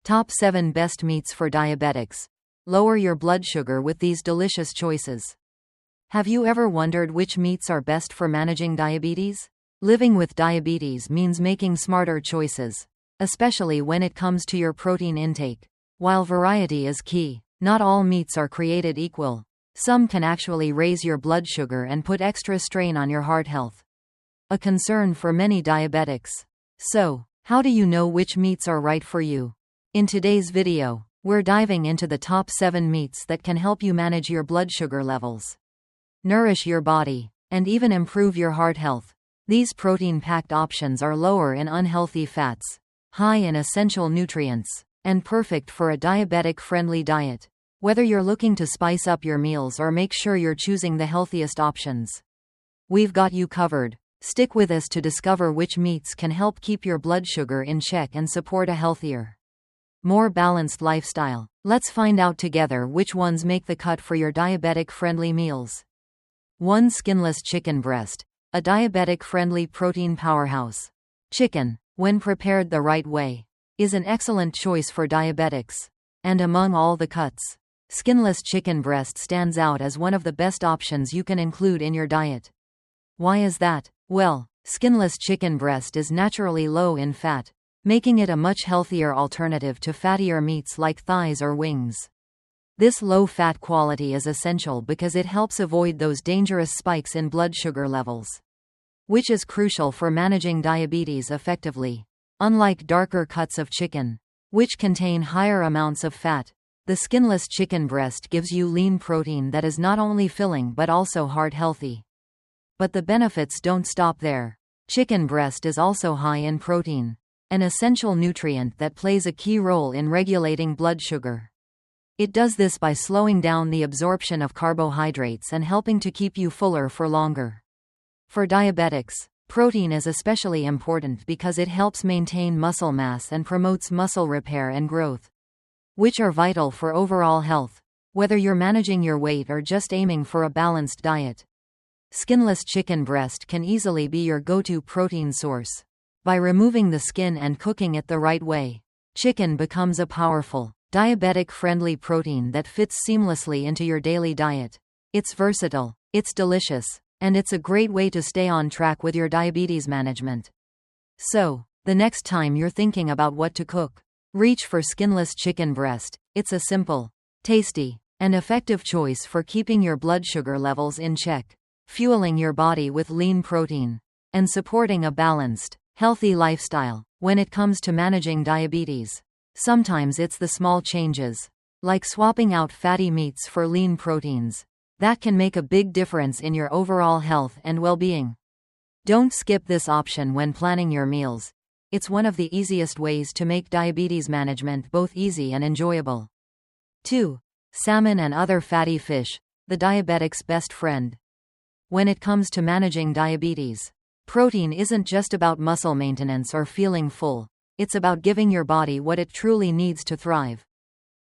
Top 7 Best Meats for Diabetics. Lower your blood sugar with these delicious choices. Have you ever wondered which meats are best for managing diabetes? Living with diabetes means making smarter choices, especially when it comes to your protein intake. While variety is key, not all meats are created equal. Some can actually raise your blood sugar and put extra strain on your heart health, a concern for many diabetics. So, how do you know which meats are right for you? In today's video, we're diving into the top 7 meats that can help you manage your blood sugar levels, nourish your body, and even improve your heart health. These protein-packed options are lower in unhealthy fats, high in essential nutrients, and perfect for a diabetic-friendly diet. Whether you're looking to spice up your meals or make sure you're choosing the healthiest options, we've got you covered. Stick with us to discover which meats can help keep your blood sugar in check and support a healthier, more balanced lifestyle. Let's find out together which ones make the cut for your diabetic-friendly meals. 1. Skinless chicken breast, a diabetic-friendly protein powerhouse. Chicken, when prepared the right way, is an excellent choice for diabetics. And among all the cuts, skinless chicken breast stands out as one of the best options you can include in your diet. Why is that? Well, skinless chicken breast is naturally low in fat, making it a much healthier alternative to fattier meats like thighs or wings. This low-fat quality is essential because it helps avoid those dangerous spikes in blood sugar levels, which is crucial for managing diabetes effectively. Unlike darker cuts of chicken, which contain higher amounts of fat, the skinless chicken breast gives you lean protein that is not only filling but also heart-healthy. But the benefits don't stop there. Chicken breast is also high in protein, an essential nutrient that plays a key role in regulating blood sugar. It does this by slowing down the absorption of carbohydrates and helping to keep you fuller for longer. For diabetics, protein is especially important because it helps maintain muscle mass and promotes muscle repair and growth, which are vital for overall health. Whether you're managing your weight or just aiming for a balanced diet, skinless chicken breast can easily be your go-to protein source. By removing the skin and cooking it the right way, chicken becomes a powerful, diabetic-friendly protein that fits seamlessly into your daily diet. It's versatile, it's delicious, and it's a great way to stay on track with your diabetes management. So, the next time you're thinking about what to cook, reach for skinless chicken breast. It's a simple, tasty, and effective choice for keeping your blood sugar levels in check, fueling your body with lean protein, and supporting a balanced, healthy lifestyle. When it comes to managing diabetes, sometimes it's the small changes, like swapping out fatty meats for lean proteins, that can make a big difference in your overall health and well-being. Don't skip this option when planning your meals. It's one of the easiest ways to make diabetes management both easy and enjoyable. 2. Salmon and other fatty fish, the diabetic's best friend. When it comes to managing diabetes, protein isn't just about muscle maintenance or feeling full, it's about giving your body what it truly needs to thrive.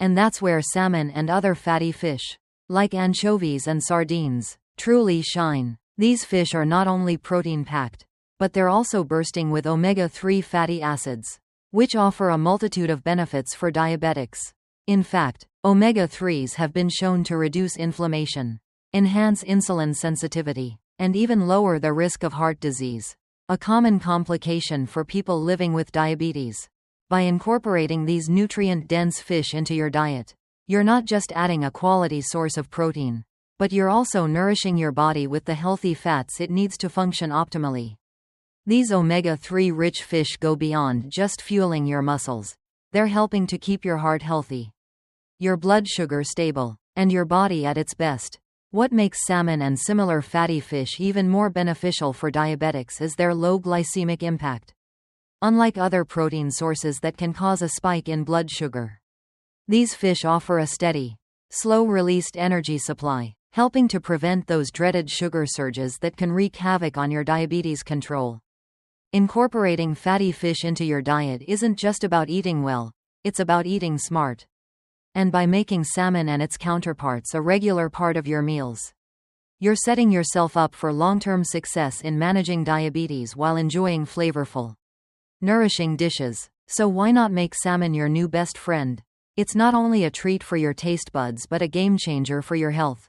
And that's where salmon and other fatty fish, like anchovies and sardines, truly shine. These fish are not only protein-packed, but they're also bursting with omega-3 fatty acids, which offer a multitude of benefits for diabetics. In fact, omega-3s have been shown to reduce inflammation, enhance insulin sensitivity, and even lower the risk of heart disease, a common complication for people living with diabetes. By incorporating these nutrient-dense fish into your diet, you're not just adding a quality source of protein, but you're also nourishing your body with the healthy fats it needs to function optimally. These omega-3 rich fish go beyond just fueling your muscles. They're helping to keep your heart healthy, your blood sugar stable, and your body at its best. What makes salmon and similar fatty fish even more beneficial for diabetics is their low glycemic impact. Unlike other protein sources that can cause a spike in blood sugar, these fish offer a steady, slow-released energy supply, helping to prevent those dreaded sugar surges that can wreak havoc on your diabetes control. Incorporating fatty fish into your diet isn't just about eating well, it's about eating smart. And by making salmon and its counterparts a regular part of your meals, you're setting yourself up for long-term success in managing diabetes while enjoying flavorful, nourishing dishes. So why not make salmon your new best friend? It's not only a treat for your taste buds but a game changer for your health.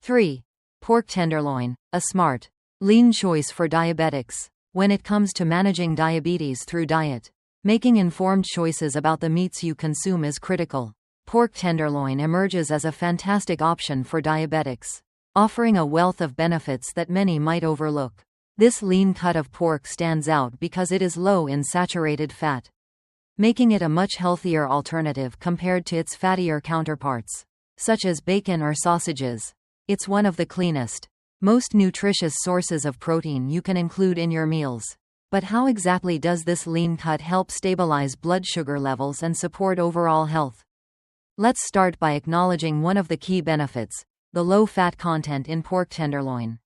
3. Pork tenderloin, a smart, lean choice for diabetics. When it comes to managing diabetes through diet, making informed choices about the meats you consume is critical. Pork tenderloin emerges as a fantastic option for diabetics, offering a wealth of benefits that many might overlook. This lean cut of pork stands out because it is low in saturated fat, making it a much healthier alternative compared to its fattier counterparts, such as bacon or sausages. It's one of the cleanest, most nutritious sources of protein you can include in your meals. But how exactly does this lean cut help stabilize blood sugar levels and support overall health? Let's start by acknowledging one of the key benefits: the low fat content in pork tenderloin.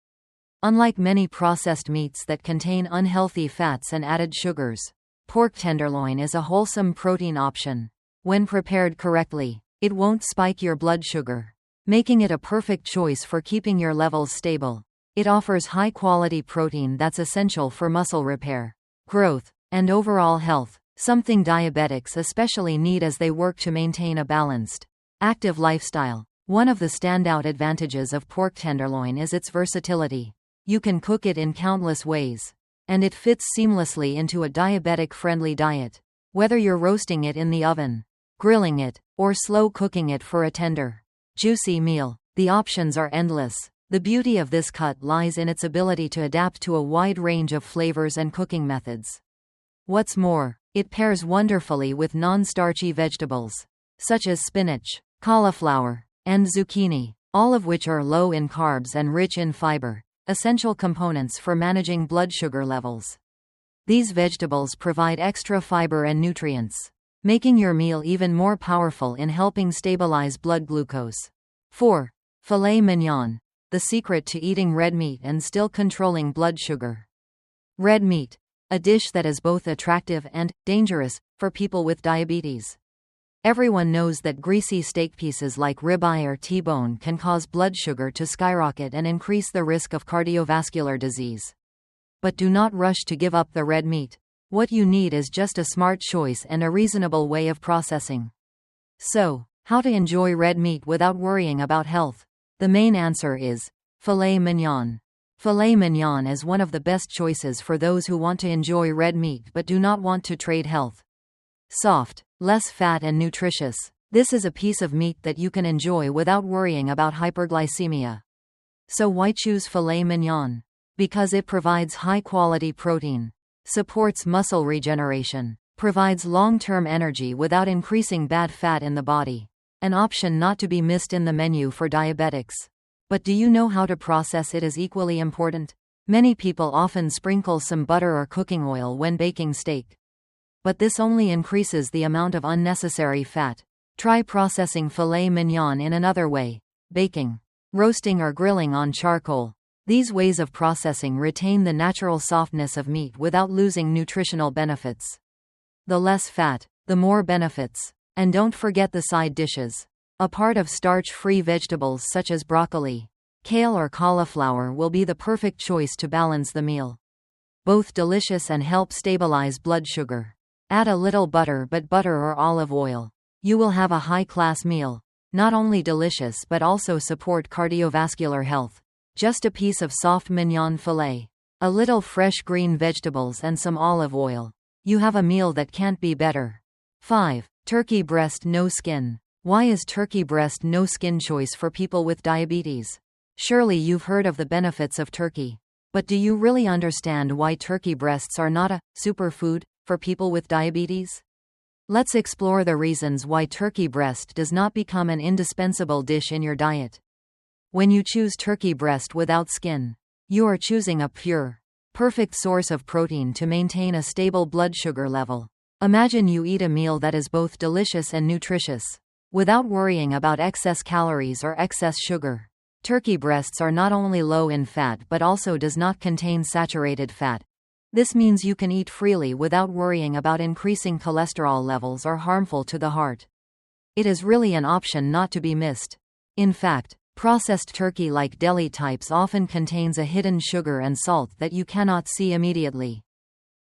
Unlike many processed meats that contain unhealthy fats and added sugars, pork tenderloin is a wholesome protein option. When prepared correctly, it won't spike your blood sugar, making it a perfect choice for keeping your levels stable. It offers high-quality protein that's essential for muscle repair, growth, and overall health, something diabetics especially need as they work to maintain a balanced, active lifestyle. One of the standout advantages of pork tenderloin is its versatility. You can cook it in countless ways, and it fits seamlessly into a diabetic-friendly diet. Whether you're roasting it in the oven, grilling it, or slow cooking it for a tender, juicy meal, the options are endless. The beauty of this cut lies in its ability to adapt to a wide range of flavors and cooking methods. What's more, it pairs wonderfully with non-starchy vegetables, such as spinach, cauliflower, and zucchini, all of which are low in carbs and rich in fiber, essential components for managing blood sugar levels. These vegetables provide extra fiber and nutrients, making your meal even more powerful in helping stabilize blood glucose. 4. Filet Mignon, the secret to eating red meat and still controlling blood sugar. Red meat, a dish that is both attractive and dangerous for people with diabetes. Everyone knows that greasy steak pieces like ribeye or T-bone can cause blood sugar to skyrocket and increase the risk of cardiovascular disease. But do not rush to give up the red meat. What you need is just a smart choice and a reasonable way of processing. So, how to enjoy red meat without worrying about health? The main answer is filet mignon. Filet mignon is one of the best choices for those who want to enjoy red meat but do not want to trade health. Soft, less fat and nutritious. This is a piece of meat that you can enjoy without worrying about hyperglycemia. So why choose filet mignon? Because it provides high-quality protein, supports muscle regeneration, provides long-term energy without increasing bad fat in the body. An option not to be missed in the menu for diabetics. But do you know how to process it is equally important? Many people often sprinkle some butter or cooking oil when baking steak. But this only increases the amount of unnecessary fat. Try processing filet mignon in another way: baking, roasting or grilling on charcoal. These ways of processing retain the natural softness of meat without losing nutritional benefits. The less fat, the more benefits. And don't forget the side dishes. A part of starch-free vegetables such as broccoli, kale or cauliflower will be the perfect choice to balance the meal. Both delicious and help stabilize blood sugar. Add a little butter, but butter or olive oil. You will have a high-class meal. Not only delicious but also support cardiovascular health. Just a piece of soft mignon filet, a little fresh green vegetables and some olive oil. You have a meal that can't be better. 5. Turkey breast no skin. Why is turkey breast no skin choice for people with diabetes? Surely you've heard of the benefits of turkey. But do you really understand why turkey breasts are not a superfood for people with diabetes? Let's explore the reasons why turkey breast does not become an indispensable dish in your diet. When you choose turkey breast without skin, you are choosing a pure, perfect source of protein to maintain a stable blood sugar level. Imagine you eat a meal that is both delicious and nutritious, without worrying about excess calories or excess sugar. Turkey breasts are not only low in fat but also does not contain saturated fat. This means you can eat freely without worrying about increasing cholesterol levels or harmful to the heart. It is really an option not to be missed. In fact, processed turkey like deli types often contains a hidden sugar and salt that you cannot see immediately.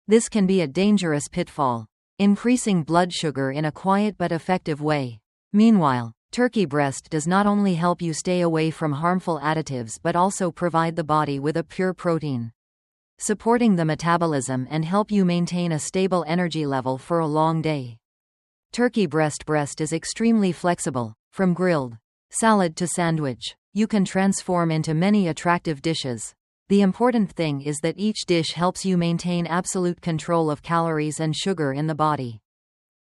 This can be a dangerous pitfall. increasing blood sugar in a quiet but effective way. Meanwhile, turkey breast does not only help you stay away from harmful additives but also provide the body with a pure protein, supporting the metabolism and help you maintain a stable energy level for a long day. Turkey breast is extremely flexible. From grilled salad to sandwich, you can transform into many attractive dishes. The important thing is that each dish helps you maintain absolute control of calories and sugar in the body.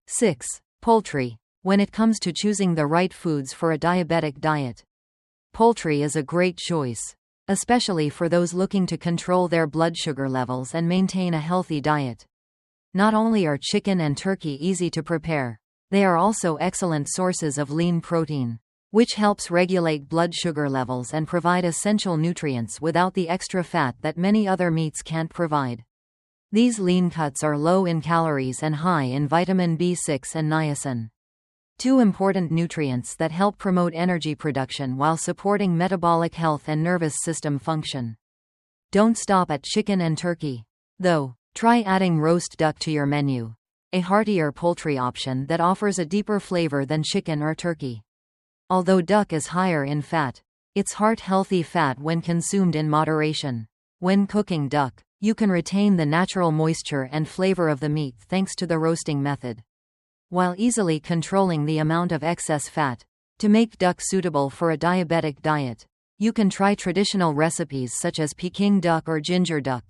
6. Poultry. When it comes to choosing the right foods for a diabetic diet, poultry is a great choice, especially for those looking to control their blood sugar levels and maintain a healthy diet. Not only are chicken and turkey easy to prepare, they are also excellent sources of lean protein, which helps regulate blood sugar levels and provide essential nutrients without the extra fat that many other meats can't provide. These lean cuts are low in calories and high in vitamin B6 and niacin, two important nutrients that help promote energy production while supporting metabolic health and nervous system function. Don't stop at chicken and turkey, though. Try adding roast duck to your menu, a heartier poultry option that offers a deeper flavor than chicken or turkey. Although duck is higher in fat, it's heart-healthy fat when consumed in moderation. When cooking duck, you can retain the natural moisture and flavor of the meat thanks to the roasting method, while easily controlling the amount of excess fat. To make duck suitable for a diabetic diet, you can try traditional recipes such as Peking duck or ginger duck,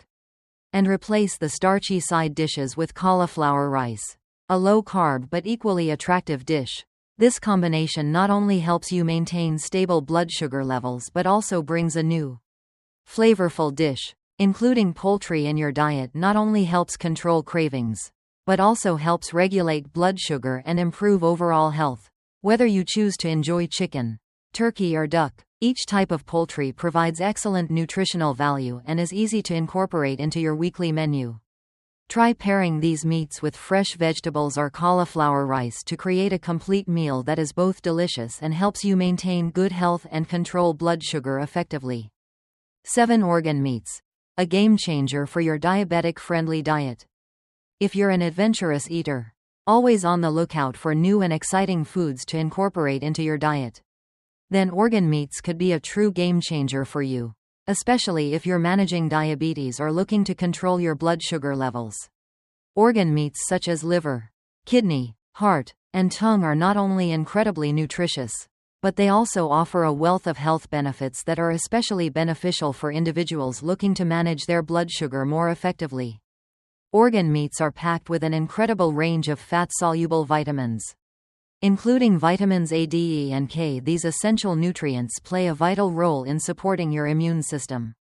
and replace the starchy side dishes with cauliflower rice, a low-carb but equally attractive dish. This combination not only helps you maintain stable blood sugar levels but also brings a new, flavorful dish. Including poultry in your diet not only helps control cravings, but also helps regulate blood sugar and improve overall health. Whether you choose to enjoy chicken, turkey or duck, each type of poultry provides excellent nutritional value and is easy to incorporate into your weekly menu. Try pairing these meats with fresh vegetables or cauliflower rice to create a complete meal that is both delicious and helps you maintain good health and control blood sugar effectively. 7. Organ meats. A game changer for your diabetic-friendly diet. If you're an adventurous eater, always on the lookout for new and exciting foods to incorporate into your diet, then organ meats could be a true game changer for you, especially if you're managing diabetes or looking to control your blood sugar levels. Organ meats such as liver, kidney, heart, and tongue are not only incredibly nutritious, but they also offer a wealth of health benefits that are especially beneficial for individuals looking to manage their blood sugar more effectively. Organ meats are packed with an incredible range of fat-soluble vitamins, including vitamins A, D, E, and K. These essential nutrients play a vital role in supporting your immune system,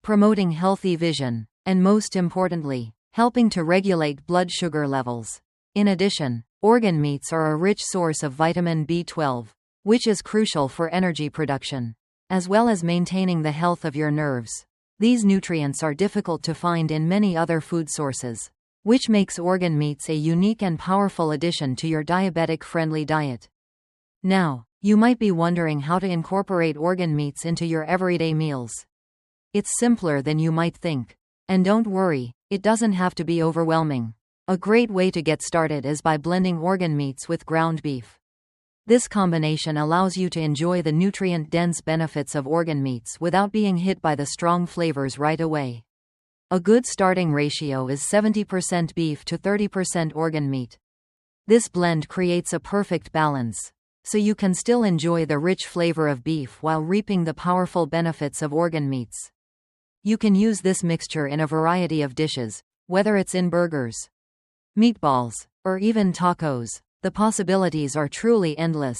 promoting healthy vision, and most importantly, helping to regulate blood sugar levels. In addition, organ meats are a rich source of vitamin B12, which is crucial for energy production, as well as maintaining the health of your nerves. These nutrients are difficult to find in many other food sources, which makes organ meats a unique and powerful addition to your diabetic-friendly diet. Now, you might be wondering how to incorporate organ meats into your everyday meals. It's simpler than you might think. And don't worry, it doesn't have to be overwhelming. A great way to get started is by blending organ meats with ground beef. This combination allows you to enjoy the nutrient-dense benefits of organ meats without being hit by the strong flavors right away. A good starting ratio is 70% beef to 30% organ meat. This blend creates a perfect balance, so you can still enjoy the rich flavor of beef while reaping the powerful benefits of organ meats. You can use this mixture in a variety of dishes, whether it's in burgers, meatballs, or even tacos. The possibilities are truly endless.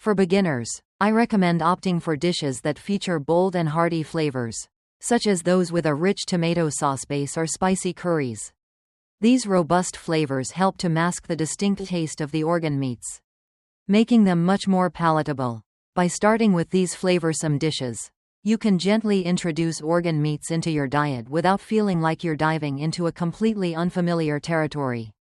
For beginners, I recommend opting for dishes that feature bold and hearty flavors, such as those with a rich tomato sauce base or spicy curries. These robust flavors help to mask the distinct taste of the organ meats, making them much more palatable. By starting with these flavorsome dishes, you can gently introduce organ meats into your diet without feeling like you're diving into a completely unfamiliar territory.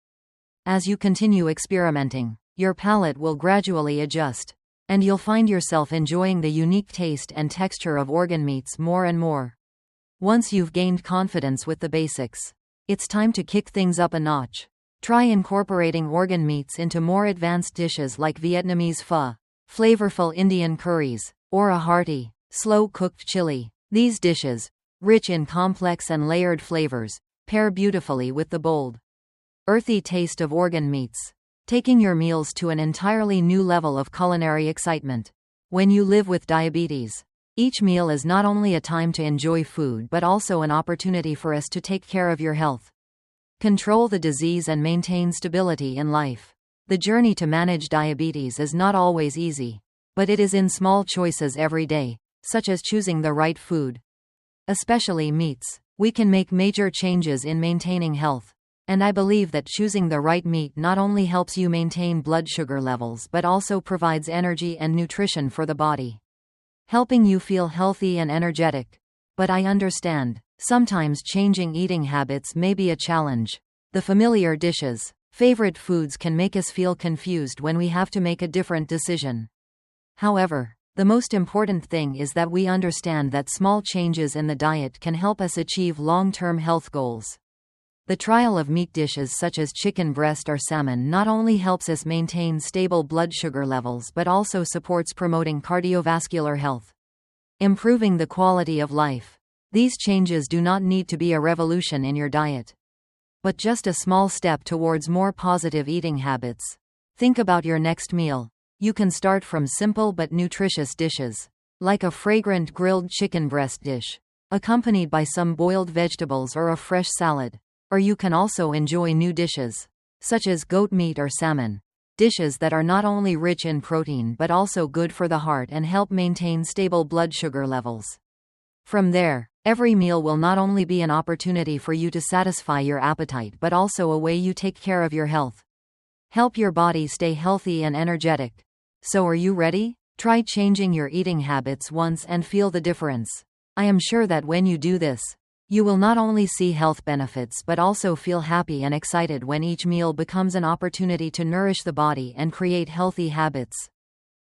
As you continue experimenting, your palate will gradually adjust, and you'll find yourself enjoying the unique taste and texture of organ meats more and more. Once you've gained confidence with the basics, it's time to kick things up a notch. Try incorporating organ meats into more advanced dishes like Vietnamese pho, flavorful Indian curries, or a hearty, slow-cooked chili. These dishes, rich in complex and layered flavors, pair beautifully with the bold, earthy taste of organ meats, taking your meals to an entirely new level of culinary excitement. When you live with diabetes, each meal is not only a time to enjoy food but also an opportunity for us to take care of your health, control the disease and maintain stability in life. The journey to manage diabetes is not always easy, but it is in small choices every day, such as choosing the right food, especially meats, we can make major changes in maintaining health. And I believe that choosing the right meat not only helps you maintain blood sugar levels but also provides energy and nutrition for the body, helping you feel healthy and energetic. But I understand, sometimes changing eating habits may be a challenge. The familiar dishes, favorite foods can make us feel confused when we have to make a different decision. However, the most important thing is that we understand that small changes in the diet can help us achieve long-term health goals. The trial of meat dishes such as chicken breast or salmon not only helps us maintain stable blood sugar levels but also supports promoting cardiovascular health, improving the quality of life. These changes do not need to be a revolution in your diet, but just a small step towards more positive eating habits. Think about your next meal. You can start from simple but nutritious dishes, like a fragrant grilled chicken breast dish, accompanied by some boiled vegetables or a fresh salad. Or you can also enjoy new dishes, such as goat meat or salmon, dishes that are not only rich in protein but also good for the heart and help maintain stable blood sugar levels. From there, every meal will not only be an opportunity for you to satisfy your appetite but also a way you take care of your health, help your body stay healthy and energetic. So are you ready? Try changing your eating habits once and feel the difference. I am sure that when you do this, you will not only see health benefits but also feel happy and excited when each meal becomes an opportunity to nourish the body and create healthy habits.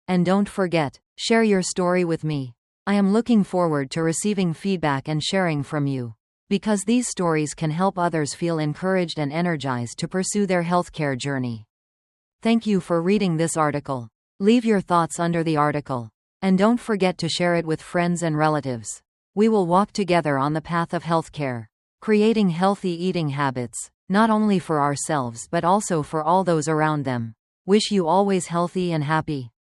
And don't forget, share your story with me. I am looking forward to receiving feedback and sharing from you, because these stories can help others feel encouraged and energized to pursue their healthcare journey. Thank you for reading this article. Leave your thoughts under the article, and don't forget to share it with friends and relatives. We will walk together on the path of healthcare, creating healthy eating habits, not only for ourselves but also for all those around them. Wish you always healthy and happy.